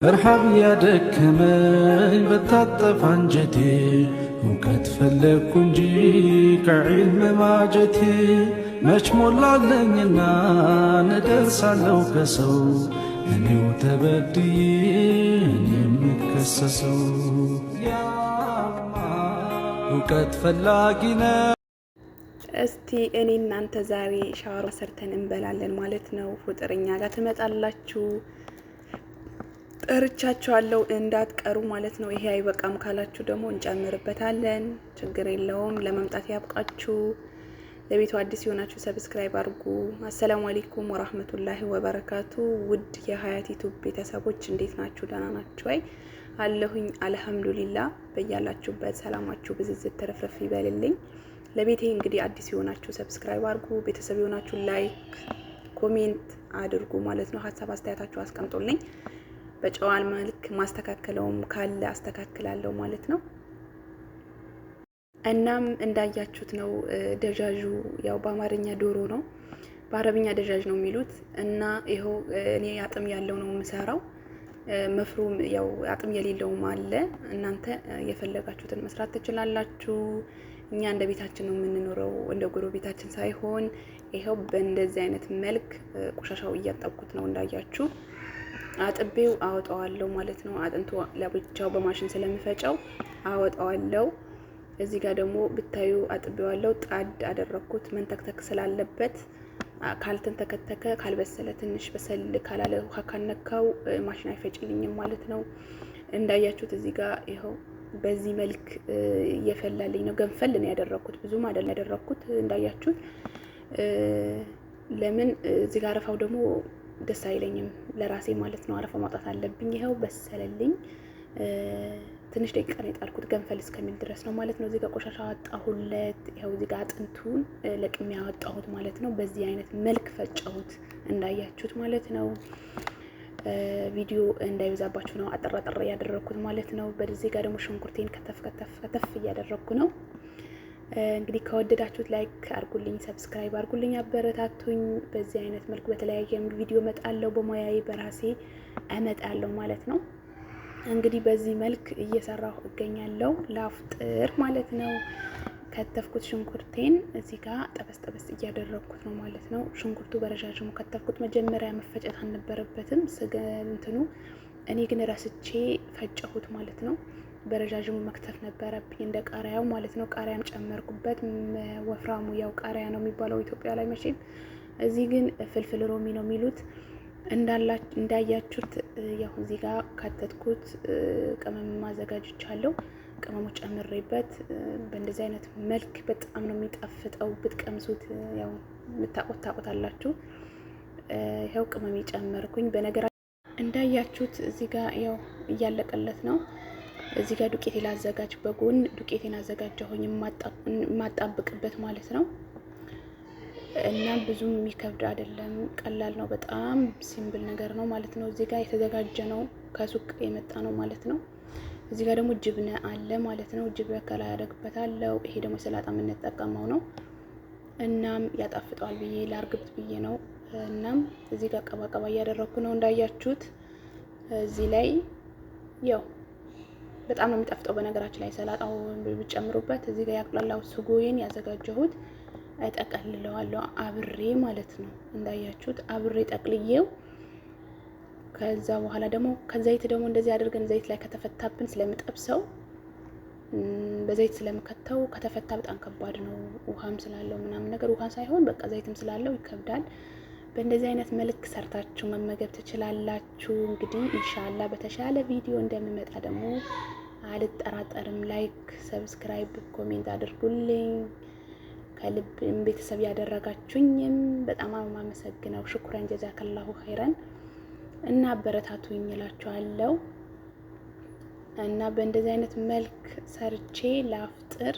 ረሃብ ያደከመኝ በታጠፋ አንጀቴ እውቀት ፈለግኩ እንጂ ከዕልም ማጀቴ መች ሞላለኝና እደርሳለሁ ከሰው እኔው ተበድዬ እኔ የምከሰሰው እውቀት ፈላጊ ነው። እስቲ እኔ እናንተ ዛሬ ሻወር ሰርተን እንበላለን ማለት ነው። ፍጥርኛ ጋር ትመጣላችሁ። ጠርቻችኋለሁ እንዳትቀሩ ማለት ነው። ይሄ አይበቃም ካላችሁ ደግሞ እንጨምርበታለን። ችግር የለውም። ለመምጣት ያብቃችሁ። ለቤቱ አዲስ የሆናችሁ ሰብስክራይብ አድርጉ። አሰላሙ አለይኩም ወራህመቱላሂ ወበረካቱ። ውድ የሀያት ዩቲዩብ ቤተሰቦች እንዴት ናችሁ? ደህና ናችሁ ወይ? አለሁኝ አልሐምዱሊላ። በያላችሁበት ሰላማችሁ ብዝዝት ተረፍረፍ ይበልልኝ። ለቤቴ እንግዲህ አዲስ የሆናችሁ ሰብስክራይብ አድርጉ። ቤተሰብ የሆናችሁ ላይክ ኮሜንት አድርጉ ማለት ነው። ሀሳብ አስተያየታችሁ አስቀምጡልኝ። በጨዋል መልክ ማስተካከለውም ካለ አስተካክላለሁ ማለት ነው። እናም እንዳያችሁት ነው ደጃጁ ያው በአማርኛ ዶሮ ነው፣ በአረብኛ ደጃጅ ነው የሚሉት። እና ይኸው እኔ አጥም ያለው ነው የምሰራው። መፍሩም ያው አጥም የሌለውም አለ። እናንተ የፈለጋችሁትን መስራት ትችላላችሁ። እኛ እንደ ቤታችን ነው የምንኖረው፣ እንደ ጎረቤታችን ሳይሆን። ይኸው በእንደዚህ አይነት መልክ ቆሻሻው እያጠብኩት ነው እንዳያችሁ። አጥቤው አወጣዋለሁ ማለት ነው። አጥንቱ ለብቻው በማሽን ስለምፈጨው አወጣዋለሁ። እዚህ ጋር ደግሞ ብታዩ አጥቤዋለሁ። ጣድ አደረኩት መንተክተክ ስላለበት ካልተንተከተከ ካልበሰለ ትንሽ በሰል ካላለ ውሃ ካነካው ማሽን አይፈጭልኝም ማለት ነው። እንዳያችሁት እዚህ ጋር ይኸው በዚህ መልክ እየፈላልኝ ነው። ገንፈል ነው ያደረኩት፣ ብዙም አይደለም ያደረኩት እንዳያችሁት። ለምን እዚህ ጋር አረፋው ደግሞ ደስ አይለኝም ለራሴ ማለት ነው። አረፋ ማውጣት አለብኝ። ይኸው በሰለልኝ። ትንሽ ደቂቃ ነው የጣልኩት ገንፈል እስከሚል ድረስ ነው ማለት ነው። እዚህ ጋር ቆሻሻ አወጣሁለት። ይኸው እዚህ ጋር አጥንቱን ለቅሜ ያወጣሁት ማለት ነው። በዚህ አይነት መልክ ፈጨሁት እንዳያችሁት ማለት ነው። ቪዲዮ እንዳይበዛባችሁ ነው አጠራጠር እያደረኩት ማለት ነው። በዚህ ጋር ደግሞ ሽንኩርቴን ከተፍ እያደረኩ ነው። እንግዲህ ከወደዳችሁት ላይክ አድርጉልኝ፣ ሰብስክራይብ አድርጉልኝ፣ አበረታቱኝ። በዚህ አይነት መልኩ በተለያየ ቪዲዮ እመጣለሁ፣ በሙያዬ በራሴ እመጣለሁ ማለት ነው። እንግዲህ በዚህ መልክ እየሰራሁ እገኛለሁ ላፍጥር ማለት ነው። ከተፍኩት ሽንኩርቴን እዚህ ጋር ጠበስ እያደረኩት ነው ማለት ነው። ሽንኩርቱ በረጃጅሙ ከተፍኩት። መጀመሪያ መፈጨት አልነበረበትም እንትኑ። እኔ ግን ረስቼ ፈጨሁት ማለት ነው። በረጃጅሙ መክተፍ ነበረብኝ እንደ ቃሪያው ማለት ነው። ቃሪያም ጨመርኩበት። ወፍራሙ ያው ቃሪያ ነው የሚባለው ኢትዮጵያ ላይ መቼም። እዚህ ግን ፍልፍል ሮሚ ነው የሚሉት። እንዳያችሁት ያው እዚህ ጋር ካተትኩት ቅመም ማዘጋጅቻለሁ። ቅመሞች ጨምሬበት በእንደዚህ አይነት መልክ በጣም ነው የሚጣፍጠው። ብትቀምሱት ያው ታውቁታላችሁ። ይኸው ቅመም ጨመርኩኝ። በነገራችን እንዳያችሁት እዚህ ጋር ያው እያለቀለት ነው። እዚህ ጋር ዱቄቴን ላዘጋጅ፣ በጎን ዱቄቴን አዘጋጀሁኝ የማጣብቅበት ማለት ነው። እና ብዙም የሚከብድ አይደለም፣ ቀላል ነው። በጣም ሲምብል ነገር ነው ማለት ነው። እዚህ ጋር የተዘጋጀ ነው፣ ከሱቅ የመጣ ነው ማለት ነው። እዚህ ጋር ደግሞ ጅብነ አለ ማለት ነው። ጅብነ ከላይ ያደርግበታለሁ። ይሄ ደግሞ ሰላጣ የምንጠቀመው ነው። እናም ያጣፍጠዋል ብዬ ላርግብት ብዬ ነው። እናም እዚህ ጋር ቀባቀባ እያደረኩ ነው እንዳያችሁት። እዚህ ላይ ያው በጣም ነው የሚጣፍጠው። በነገራችን ላይ ሰላጣው ብጨምሩበት። እዚህ ጋር ያቅላላው ስጎዬን ያዘጋጀሁት እጠቀልለዋለሁ አብሬ ማለት ነው። እንዳያችሁት አብሬ ጠቅልዬው ከዛ በኋላ ደግሞ ከዘይት ደግሞ እንደዚህ አድርገን ዘይት ላይ ከተፈታብን ስለምጠብሰው በዘይት ስለምከተው ከተፈታ በጣም ከባድ ነው። ውሃም ስላለው ምናምን ነገር ውሃ ሳይሆን በቃ ዘይትም ስላለው ይከብዳል። በእንደዚህ አይነት መልክ ሰርታችሁ መመገብ ትችላላችሁ። እንግዲህ ኢንሻአላህ በተሻለ ቪዲዮ እንደምመጣ ደግሞ አልጠራጠርም። ላይክ፣ ሰብስክራይብ፣ ኮሜንት አድርጉልኝ። ከልብ ቤተሰብ ያደረጋችሁኝም በጣም አመሰግናለሁ። ሽኩራን ጀዛከላሁ ኸይረን እና አበረታቱኝ እላችኋለሁ። እና በእንደዚህ አይነት መልክ ሰርቼ ላፍጥር።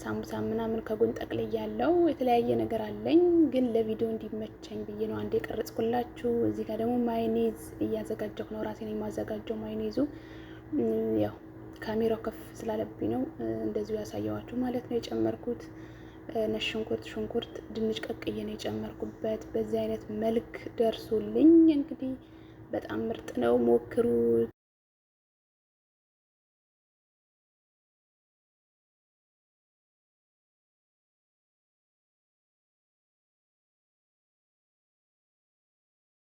ሳምቡሳ ምናምን ከጎን ጠቅልያለሁ። የተለያየ ነገር አለኝ፣ ግን ለቪዲዮ እንዲመቸኝ ብዬ ነው አንዴ ቀረጽኩላችሁ። እዚህ ጋር ደግሞ ማዮኔዝ እያዘጋጀሁ ነው። ራሴን የማዘጋጀው ማዮኔዙ ያው ካሜራው ከፍ ስላለብኝ ነው እንደዚሁ ያሳየዋችሁ ማለት ነው። የጨመርኩት ነጭ ሽንኩርት፣ ድንች ቀቅዬ ነው የጨመርኩበት። በዚህ አይነት መልክ ደርሶልኝ እንግዲህ በጣም ምርጥ ነው፣ ሞክሩት።